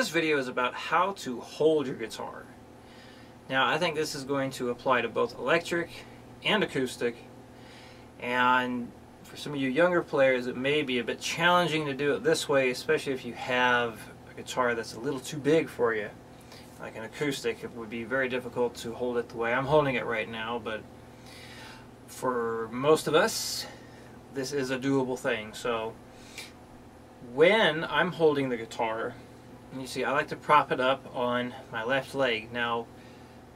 this video is about how to hold your guitar. Now, I think this is going to apply to both electric and acoustic, and for some of you younger players it may be a bit challenging to do it this way, especially if you have a guitar that's a little too big for you. Like an acoustic, it would be very difficult to hold it the way I'm holding it right now, but for most of us this is a doable thing. So when I'm holding the guitar, and you see I like to prop it up on my left leg. Now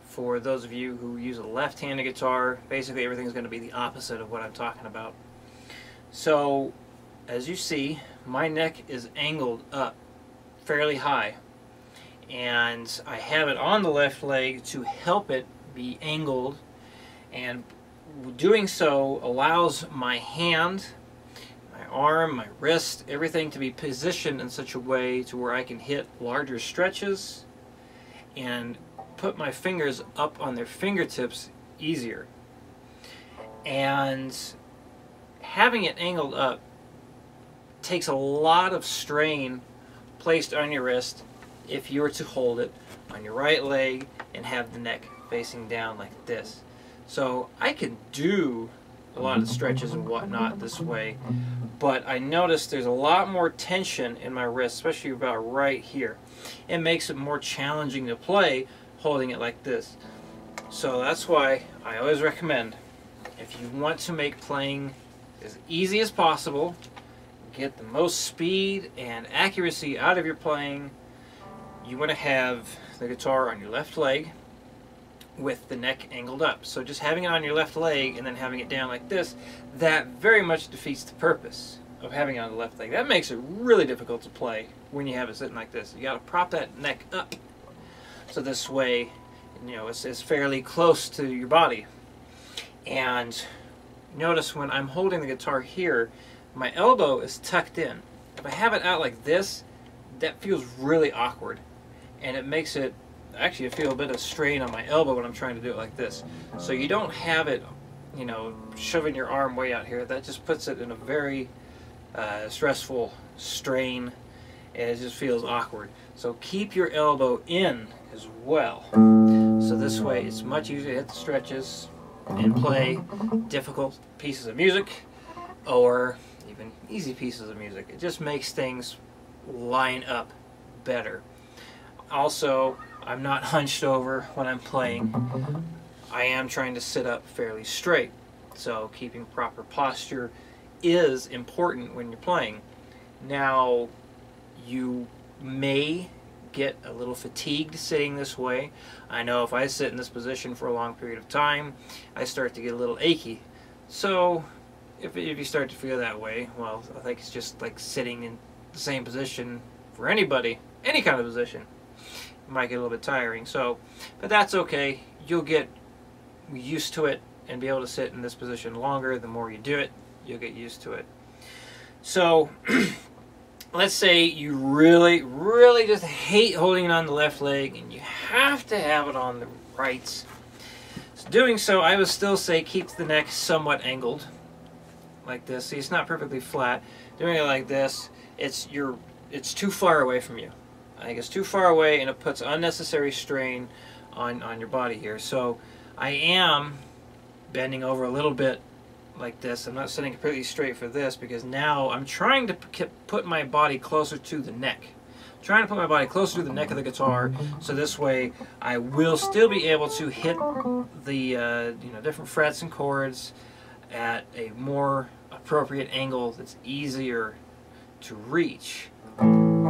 for those of you who use a left-handed guitar, basically everything's going to be the opposite of what I'm talking about. So as you see, my neck is angled up fairly high, and I have it on the left leg to help it be angled, and doing so allows my hand, my arm, my wrist, everything to be positioned in such a way to where I can hit larger stretches and put my fingers up on their fingertips easier. And having it angled up takes a lot of strain placed on your wrist if you were to hold it on your right leg and have the neck facing down like this. So I can do a lot of stretches and whatnot this way, but I noticed there's a lot more tension in my wrist, especially about right here. It makes it more challenging to play holding it like this. So that's why I always recommend, if you want to make playing as easy as possible, get the most speed and accuracy out of your playing, you want to have the guitar on your left leg with the neck angled up. So just having it on your left leg and then having it down like this, that very much defeats the purpose of having it on the left leg. That makes it really difficult to play when you have it sitting like this. You got to prop that neck up so this way, you know, it's fairly close to your body. And notice when I'm holding the guitar here, my elbow is tucked in. If I have it out like this, that feels really awkward, and it makes it actually feel a bit of strain on my elbow when I'm trying to do it like this. So you don't have it, you know, shoving your arm way out here. That just puts it in a very stressful strain, and it just feels awkward. So keep your elbow in as well. So this way it's much easier to hit the stretches and play difficult pieces of music or even easy pieces of music. It just makes things line up better. Also, I'm not hunched over when I'm playing. I am trying to sit up fairly straight. So keeping proper posture is important when you're playing. Now, you may get a little fatigued sitting this way. I know if I sit in this position for a long period of time, I start to get a little achy. So if you start to feel that way, well, I think it's just like sitting in the same position for anybody, any kind of position. It might get a little bit tiring. So, but that's okay. You'll get used to it and be able to sit in this position longer. The more you do it, you'll get used to it. So let's say you really, really just hate holding it on the left leg and you have to have it on the right. So doing so, I would still say keep the neck somewhat angled like this. See, it's not perfectly flat. Doing it like this, it's too far away from you. I think it's too far away and it puts unnecessary strain on your body here. So I am bending over a little bit like this. I'm not sitting completely straight for this because now I'm trying to put my body closer to the neck. I'm trying to put my body closer to the neck of the guitar, so this way I will still be able to hit the you know, different frets and chords at a more appropriate angle that's easier to reach.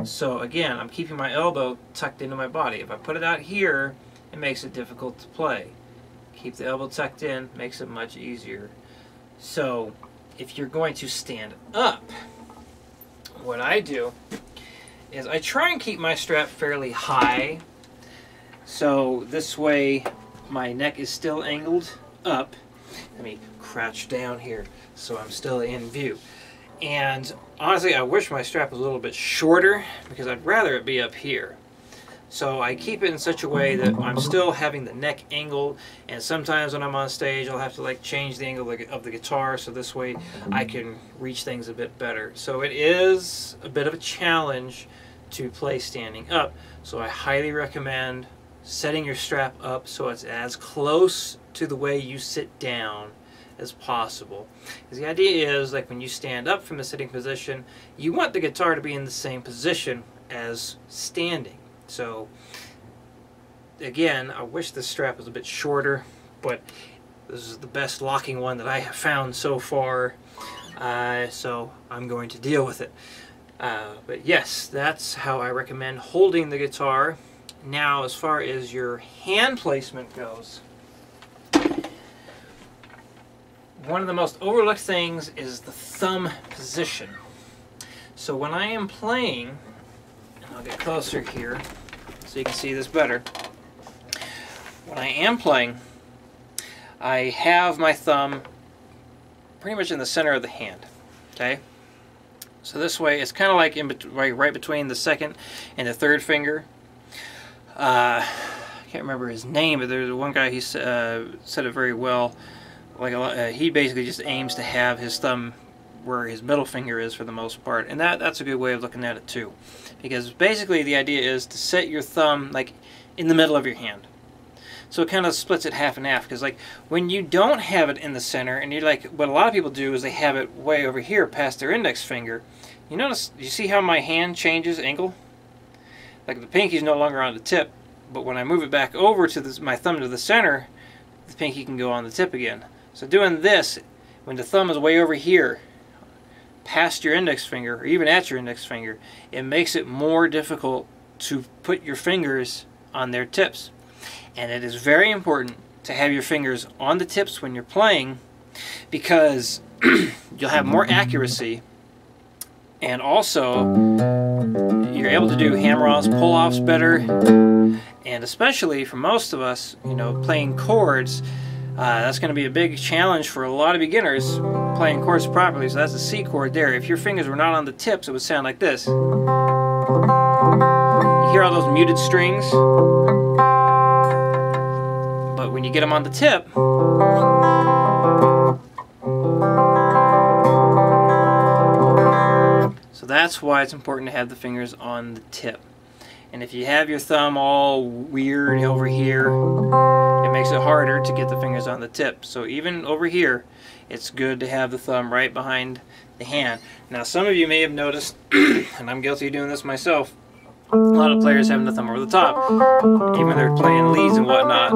So again, I'm keeping my elbow tucked into my body. If I put it out here, it makes it difficult to play. Keep the elbow tucked in, makes it much easier. So if you're going to stand up, what I do is I try and keep my strap fairly high, so this way my neck is still angled up. Let me crouch down here so I'm still in view. And honestly, I wish my strap was a little bit shorter because I'd rather it be up here. So I keep it in such a way that I'm still having the neck angled, and sometimes when I'm on stage I'll have to like change the angle of the guitar so this way I can reach things a bit better. So it is a bit of a challenge to play standing up. So I highly recommend setting your strap up so it's as close to the way you sit down as possible. Because the idea is, like, when you stand up from the sitting position, you want the guitar to be in the same position as standing. So again, I wish the strap was a bit shorter, but this is the best locking one that I have found so far, so I'm going to deal with it. But yes, that's how I recommend holding the guitar. Now, as far as your hand placement goes, one of the most overlooked things is the thumb position. So when I am playing, and I'll get closer here so you can see this better. When I am playing, I have my thumb pretty much in the center of the hand. Okay? So this way, it's kind of like right between the second and the third finger. I can't remember his name, but there's one guy, he said it very well. Like he basically just aims to have his thumb where his middle finger is for the most part, and that's a good way of looking at it too, because basically the idea is to set your thumb like in the middle of your hand. So it kind of splits it half and half, because like when you don't have it in the center, and you're like, what a lot of people do is they have it way over here past their index finger. You notice, you see how my hand changes angle? Like the pinky's no longer on the tip, but when I move it back over to my thumb to the center, the pinky can go on the tip again. So doing this, when the thumb is way over here, past your index finger, or even at your index finger, it makes it more difficult to put your fingers on their tips. And it is very important to have your fingers on the tips when you're playing, because you'll have more accuracy, and also you're able to do hammer-offs, pull-offs better, and especially for most of us, you know, playing chords, that's going to be a big challenge for a lot of beginners playing chords properly. So that's the C chord there. If your fingers were not on the tips, it would sound like this. You hear all those muted strings? But when you get them on the tip, so that's why it's important to have the fingers on the tip. And if you have your thumb all weird over here, it makes it harder to get the fingers on the tip. So even over here, it's good to have the thumb right behind the hand. Now some of you may have noticed, and I'm guilty of doing this myself, a lot of players having the thumb over the top, even when they're playing leads and whatnot,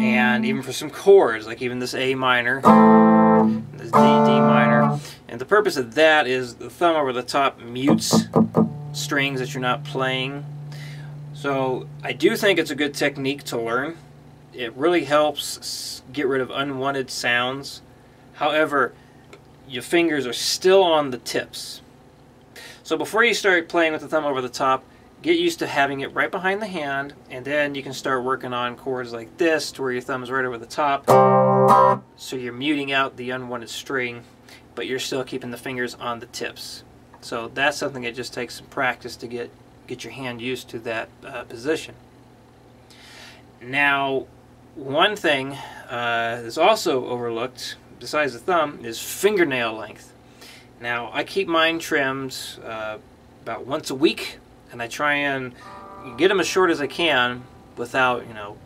and even for some chords, like even this A minor, this D minor. And the purpose of that is the thumb over the top mutes strings that you're not playing. So I do think it's a good technique to learn. It really helps get rid of unwanted sounds. However, your fingers are still on the tips. So before you start playing with the thumb over the top, get used to having it right behind the hand, and then you can start working on chords like this to where your thumb is right over the top. So you're muting out the unwanted string, but you're still keeping the fingers on the tips. So that's something that just takes some practice to get your hand used to that position. Now, one thing that's also overlooked, besides the thumb, is fingernail length. Now, I keep mine trimmed about once a week, and I try and get them as short as I can without, you know,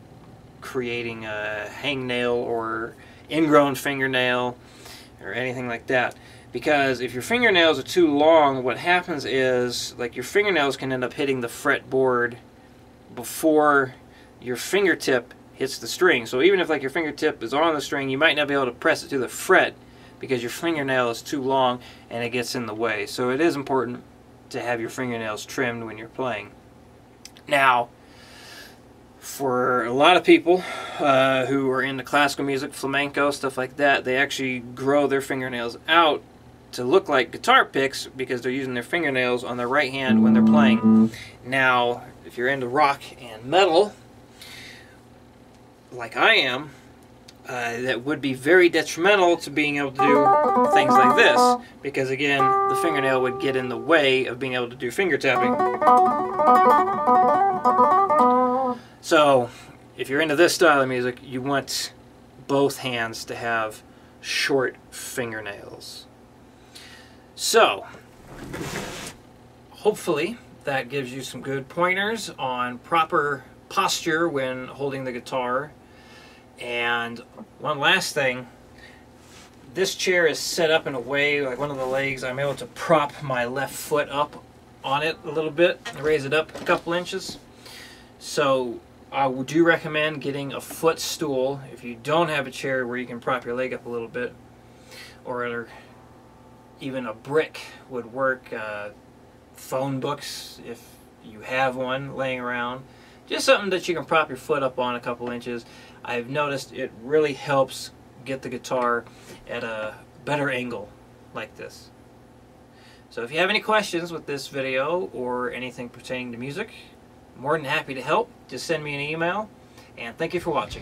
creating a hangnail or ingrown fingernail or anything like that. Because if your fingernails are too long, what happens is, like, your fingernails can end up hitting the fretboard before your fingertip hits the string. So even if, like, your fingertip is on the string, you might not be able to press it to the fret because your fingernail is too long and it gets in the way. So it is important to have your fingernails trimmed when you're playing. Now, for a lot of people who are into classical music, flamenco, stuff like that, they actually grow their fingernails out to look like guitar picks because they're using their fingernails on their right hand when they're playing. Now, if you're into rock and metal, like I am, that would be very detrimental to being able to do things like this, because again, the fingernail would get in the way of being able to do finger tapping. So, if you're into this style of music, you want both hands to have short fingernails. So, hopefully, that gives you some good pointers on proper posture when holding the guitar. And one last thing, this chair is set up in a way, like one of the legs, I'm able to prop my left foot up on it a little bit, raise it up a couple inches. So I do recommend getting a footstool if you don't have a chair where you can prop your leg up a little bit, or even a brick would work. Phone books, if you have one laying around, just something that you can prop your foot up on a couple inches. I've noticed it really helps get the guitar at a better angle like this. So if you have any questions with this video or anything pertaining to music, I'm more than happy to help. Just send me an email, and thank you for watching.